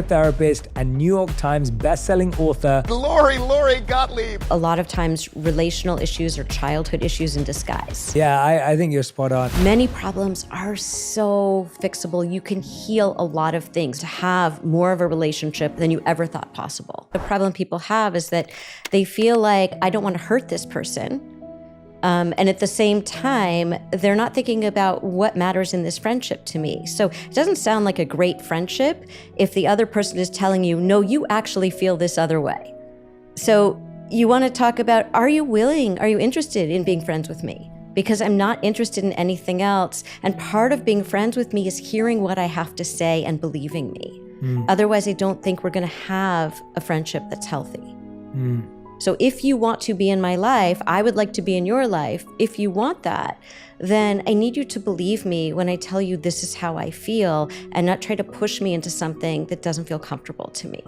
therapist and New York Times best-selling author Lori Gottlieb. A lot of times relational issues are childhood issues in disguise. Yeah, I think you're spot on. Many problems are so fixable. You can heal a lot of things to have more of a relationship than you ever thought possible. The problem people have is that they feel like, I don't want to hurt this person. And at the same time, they're not thinking about what matters in this friendship to me. So it doesn't sound like a great friendship if the other person is telling you, no, you actually feel this other way. So you want to talk about, are you interested in being friends with me? Because I'm not interested in anything else. And part of being friends with me is hearing what I have to say and believing me. Otherwise, I don't think we're going to have a friendship that's healthy. So if you want to be in my life, I would like to be in your life. If you want that, then I need you to believe me when I tell you this is how I feel and not try to push me into something that doesn't feel comfortable to me.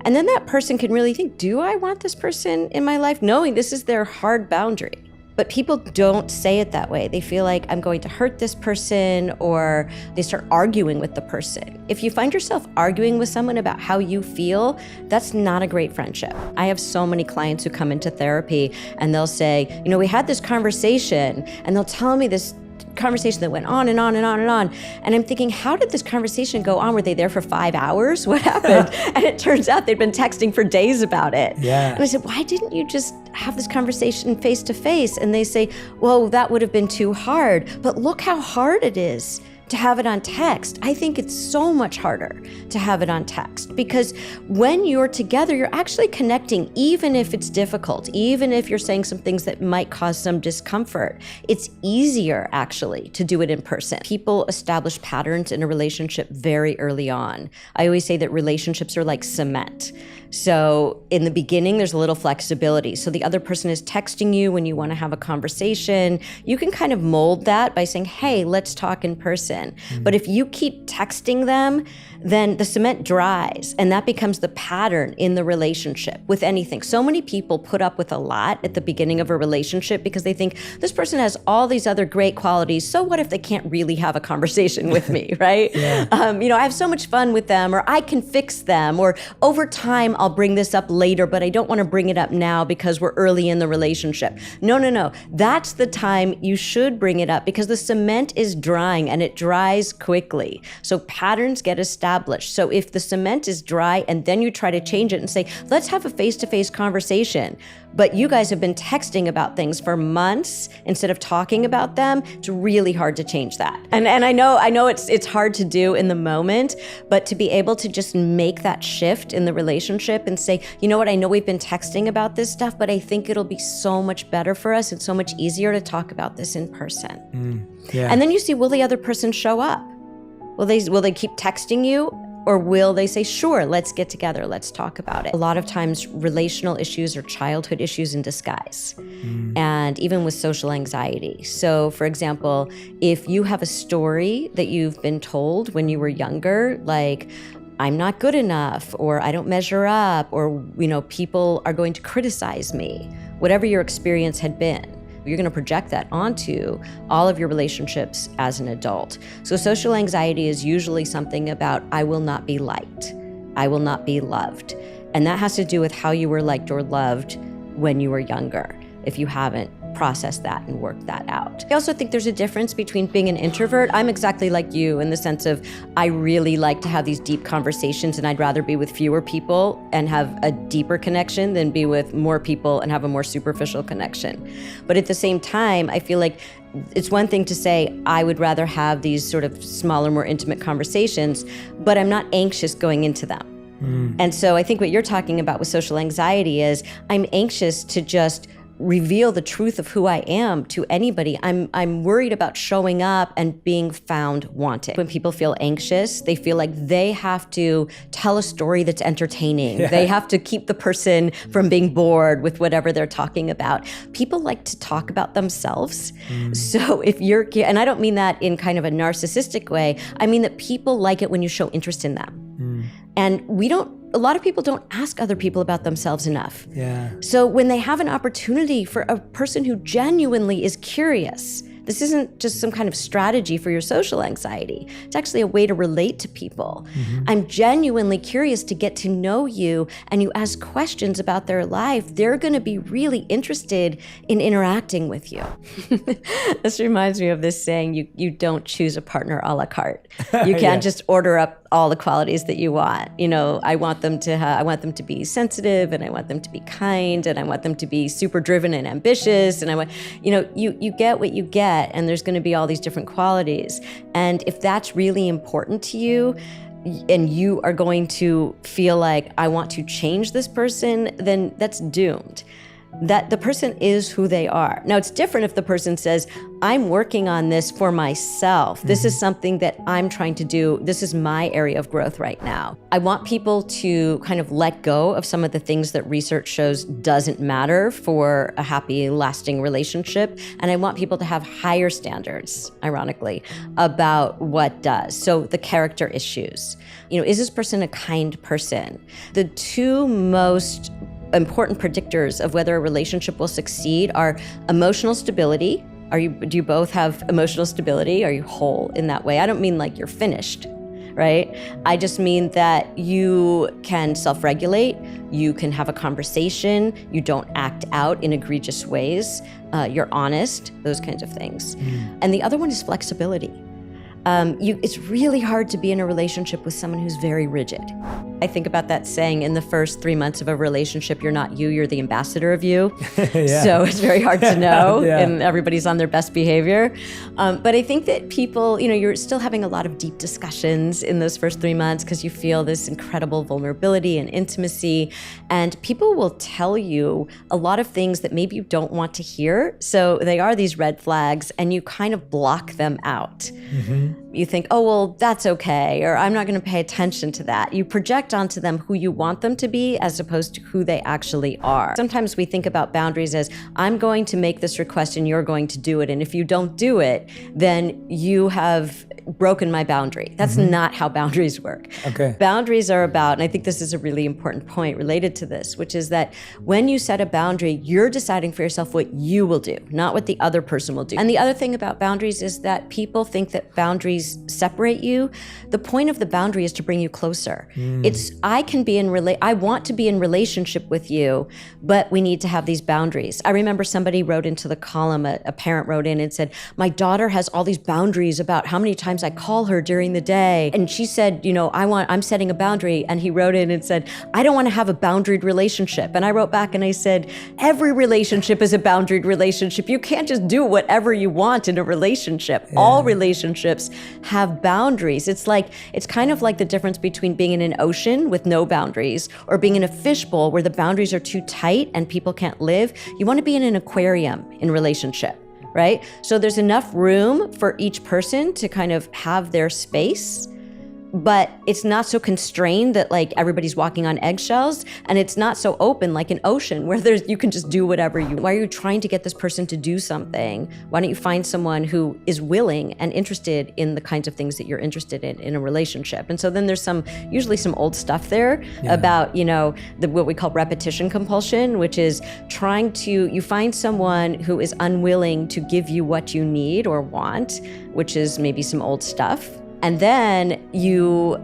And then that person can really think, do I want this person in my life? Knowing this is their hard boundary. But people don't say it that way. They feel like I'm going to hurt this person, or they start arguing with the person. If you find yourself arguing with someone about how you feel, that's not a great friendship. I have so many clients who come into therapy and they'll say, we had this conversation, and they'll tell me this conversation that went on and on and on and on. And I'm thinking, how did this conversation go on? Were they there for 5 hours? What happened? And it turns out they'd been texting for days about it. Yeah. And I said, why didn't you just have this conversation face to face? And they say, well, that would have been too hard. But look how hard it is to have it on text. I think it's so much harder to have it on text, because when you're together, you're actually connecting, even if it's difficult, even if you're saying some things that might cause some discomfort. It's easier actually to do it in person. People establish patterns in a relationship very early on. I always say that relationships are like cement. So in the beginning, there's a little flexibility. So the other person is texting you when you want to have a conversation. You can kind of mold that by saying, hey, let's talk in person. But if you keep texting them, then the cement dries, and that becomes the pattern in the relationship with anything. So many people put up with a lot at the beginning of a relationship because they think this person has all these other great qualities. So what if they can't really have a conversation with me, right? Yeah. I have so much fun with them, or I can fix them, or over time I'll bring this up later, but I don't want to bring it up now because we're early in the relationship. No. That's the time you should bring it up, because the cement is drying and it dries quickly. So patterns get established. So if the cement is dry and then you try to change it and say, let's have a face-to-face conversation, but you guys have been texting about things for months instead of talking about them, it's really hard to change that. And I know it's hard to do in the moment, but to be able to just make that shift in the relationship and say, you know what, I know we've been texting about this stuff, but I think it'll be so much better for us and so much easier to talk about this in person. Yeah. And then you see, will the other person show up? Will they keep texting you, or will they say, sure, let's get together, let's talk about it? A lot of times relational issues are childhood issues in disguise, and even with social anxiety. So for example, if you have a story that you've been told when you were younger, like, I'm not good enough, or I don't measure up, or people are going to criticize me, whatever your experience had been, you're going to project that onto all of your relationships as an adult. So social anxiety is usually something about, I will not be liked, I will not be loved. And that has to do with how you were liked or loved when you were younger, if you haven't processed that and worked that out. I also think there's a difference between being an introvert. I'm exactly like you in the sense of, I really like to have these deep conversations, and I'd rather be with fewer people and have a deeper connection than be with more people and have a more superficial connection. But at the same time, I feel like it's one thing to say, I would rather have these sort of smaller, more intimate conversations, but I'm not anxious going into them. And so I think what you're talking about with social anxiety is, I'm anxious to just reveal the truth of who I am to anybody. I'm worried about showing up and being found wanted. When people feel anxious, they feel like they have to tell a story that's entertaining. Yeah. They have to keep the person from being bored with whatever they're talking about. People like to talk about themselves. So if you're, and I don't mean that in kind of a narcissistic way, I mean that people like it when you show interest in them. And a lot of people don't ask other people about themselves enough. Yeah. So when they have an opportunity for a person who genuinely is curious, This isn't just some kind of strategy for your social anxiety. It's actually a way to relate to people. I'm genuinely curious to get to know you, and you ask questions about their life. They're going to be really interested in interacting with you. This reminds me of this saying, you don't choose a partner a la carte. You can't just order up all the qualities that you want. I want them to be sensitive, and I want them to be kind, and I want them to be super driven and ambitious, and I want, you get what you get, and there's going to be all these different qualities. And if that's really important to you, and you are going to feel like, I want to change this person, then that's doomed. That the person is who they are. Now, it's different if the person says, I'm working on this for myself. This is something that I'm trying to do. This is my area of growth right now. I want people to kind of let go of some of the things that research shows doesn't matter for a happy, lasting relationship. And I want people to have higher standards, ironically, about what does. So the character issues. Is this person a kind person? The two most important predictors of whether a relationship will succeed are emotional stability. Do you both have emotional stability? Are you whole in that way? I don't mean like you're finished, right? I just mean that you can self-regulate, you can have a conversation, you don't act out in egregious ways, you're honest, those kinds of things. And the other one is flexibility. It's really hard to be in a relationship with someone who's very rigid. I think about that saying, in the first 3 months of a relationship, you're not you, you're the ambassador of you. So it's very hard to know, and everybody's on their best behavior. But I think that people, you're still having a lot of deep discussions in those first 3 months because you feel this incredible vulnerability and intimacy. And people will tell you a lot of things that maybe you don't want to hear. So they are these red flags, and you kind of block them out. You think, oh, well, that's okay, or I'm not going to pay attention to that. You project onto them who you want them to be as opposed to who they actually are. Sometimes we think about boundaries as, I'm going to make this request and you're going to do it. And if you don't do it, then you have broken my boundary. That's not how boundaries work. Okay. Boundaries are about, and I think this is a really important point related to this, which is that when you set a boundary, you're deciding for yourself what you will do, not what the other person will do. And the other thing about boundaries is that people think that boundaries separate you. The point of the boundary is to bring you closer. It's, I want to be in relationship with you, but we need to have these boundaries. I remember somebody wrote into the column, a parent wrote in and said, my daughter has all these boundaries about how many times I call her during the day. And she said, I'm setting a boundary. And he wrote in and said, I don't want to have a boundaried relationship. And I wrote back and I said, every relationship is a boundaried relationship. You can't just do whatever you want in a relationship. All relationships have boundaries. It's kind of like the difference between being in an ocean with no boundaries or being in a fishbowl where the boundaries are too tight and people can't live. You want to be in an aquarium in relationship, right? So there's enough room for each person to kind of have their space, but it's not so constrained that like everybody's walking on eggshells, and it's not so open like an ocean where you can just do whatever you want. Why are you trying to get this person to do something? Why don't you find someone who is willing and interested in the kinds of things that you're interested in a relationship? And so then there's usually some old stuff there about, what we call repetition compulsion, which is you find someone who is unwilling to give you what you need or want, which is maybe some old stuff. And then you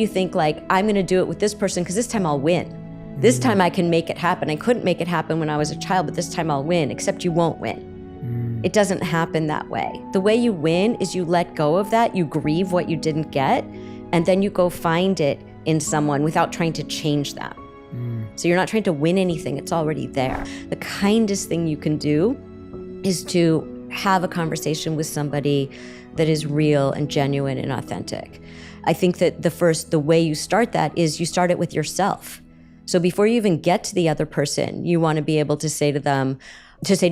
think like, I'm going to do it with this person because this time I'll win. This time I can make it happen. I couldn't make it happen when I was a child, but this time I'll win, except you won't win. It doesn't happen that way. The way you win is you let go of that, you grieve what you didn't get, and then you go find it in someone without trying to change them. So you're not trying to win anything, it's already there. The kindest thing you can do is to have a conversation with somebody that is real and genuine and authentic. I think that the way you start that is you start it with yourself. So before you even get to the other person, you want to be able to say to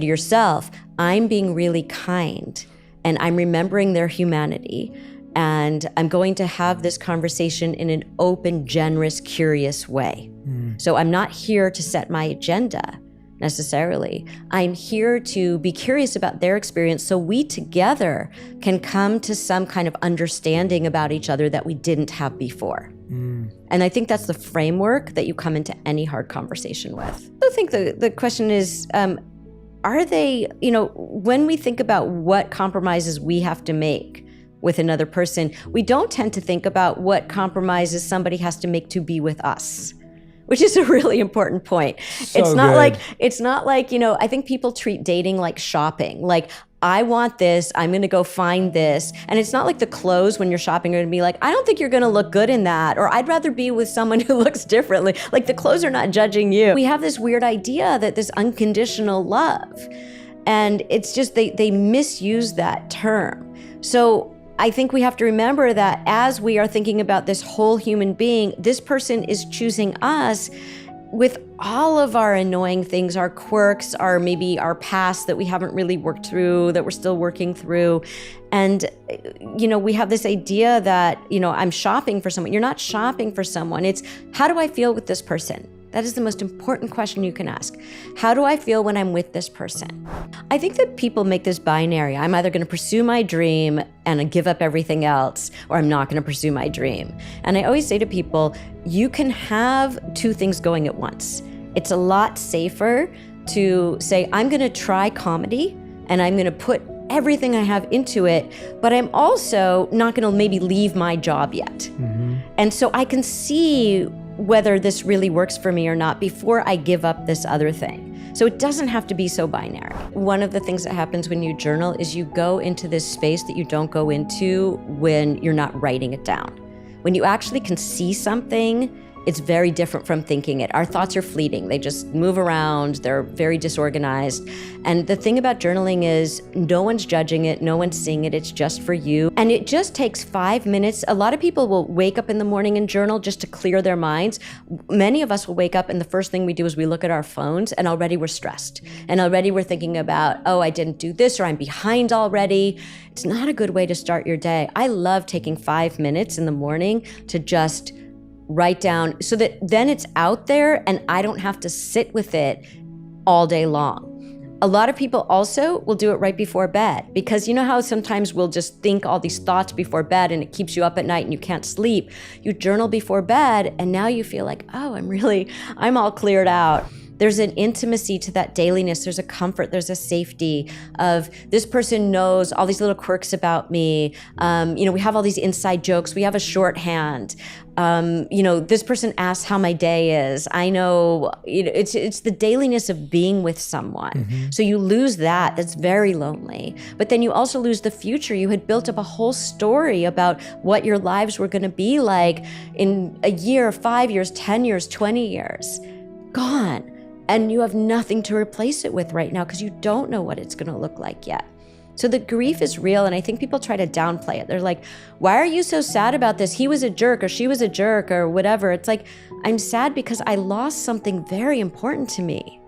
yourself, I'm being really kind and I'm remembering their humanity, and I'm going to have this conversation in an open, generous, curious way. So I'm not here to set my agenda necessarily. I'm here to be curious about their experience so we together can come to some kind of understanding about each other that we didn't have before. And I think that's the framework that you come into any hard conversation with. I think the question is, are they, when we think about what compromises we have to make with another person, we don't tend to think about what compromises somebody has to make to be with us, which is a really important point. It's not like, I think people treat dating like shopping. Like, I want this, I'm gonna go find this. And it's not like the clothes when you're shopping are gonna be like, I don't think you're gonna look good in that, or I'd rather be with someone who looks differently. Like, the clothes are not judging you. We have this weird idea that this unconditional love, and it's just, they misuse that term. So I think we have to remember that as we are thinking about this whole human being, this person is choosing us with all of our annoying things, our quirks, maybe our past that we haven't really worked through, that we're still working through. And, we have this idea that, I'm shopping for someone. You're not shopping for someone. It's, how do I feel with this person? That is the most important question you can ask. How do I feel when I'm with this person? I think that people make this binary. I'm either going to pursue my dream and give up everything else, or I'm not going to pursue my dream. And I always say to people, you can have two things going at once. It's a lot safer to say, I'm going to try comedy and I'm going to put everything I have into it, but I'm also not going to maybe leave my job yet. Mm-hmm. And so I can see whether this really works for me or not before I give up this other thing. So it doesn't have to be so binary. One of the things that happens when you journal is you go into this space that you don't go into when you're not writing it down. When you actually can see something, it's very different from thinking it. Our thoughts are fleeting. They just move around. They're very disorganized. And the thing about journaling is no one's judging it. No one's seeing it. It's just for you. And it just takes 5 minutes. A lot of people will wake up in the morning and journal just to clear their minds. Many of us will wake up and the first thing we do is we look at our phones and already we're stressed. And already we're thinking about, oh, I didn't do this, or I'm behind already. It's not a good way to start your day. I love taking 5 minutes in the morning to just write down so that then it's out there and I don't have to sit with it all day long. A lot of people also will do it right before bed, because you know how sometimes we'll just think all these thoughts before bed and it keeps you up at night and you can't sleep. You journal before bed and now you feel like, oh, I'm all cleared out. There's an intimacy to that dailiness. There's a comfort, there's a safety of this person knows all these little quirks about me. We have all these inside jokes. We have a shorthand. This person asks how my day is. I know, it's the dailiness of being with someone. Mm-hmm. So you lose that. That's very lonely. But then you also lose the future. You had built up a whole story about what your lives were going to be like in a year, 5 years, 10 years, 20 years. Gone. And you have nothing to replace it with right now because you don't know what it's going to look like yet. So the grief is real, and I think people try to downplay it. They're like, why are you so sad about this? He was a jerk, or she was a jerk, or whatever. It's like, I'm sad because I lost something very important to me.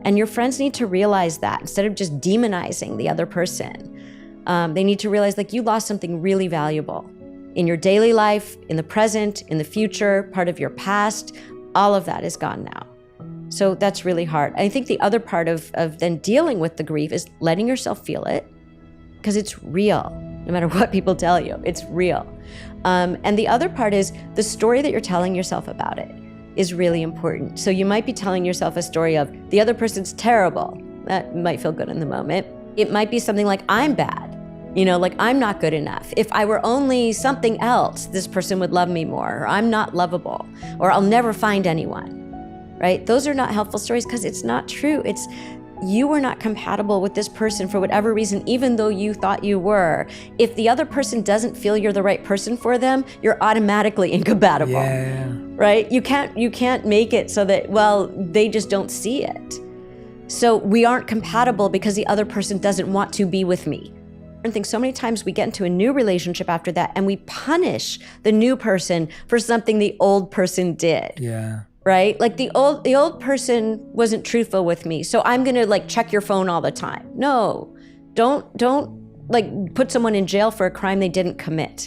And your friends need to realize that instead of just demonizing the other person. They need to realize, like, you lost something really valuable in your daily life, in the present, in the future, part of your past. All of that is gone now. So that's really hard. I think the other part of then dealing with the grief is letting yourself feel it, because it's real. No matter what people tell you, it's real. And the other part is the story that you're telling yourself about it is really important. So you might be telling yourself a story of the other person's terrible. That might feel good in the moment. It might be something like, I'm bad. Like, I'm not good enough. If I were only something else, this person would love me more. Or I'm not lovable. Or I'll never find anyone. Right? Those are not helpful stories because it's not true. It's you were not compatible with this person for whatever reason, even though you thought you were. If the other person doesn't feel you're the right person for them, you're automatically incompatible. Yeah. Right? You can't make it so that, well, they just don't see it. So we aren't compatible because the other person doesn't want to be with me. I think so many times we get into a new relationship after that and we punish the new person for something the old person did. Yeah. Right? Like the old person wasn't truthful with me, so I'm gonna check your phone all the time. No, don't put someone in jail for a crime they didn't commit.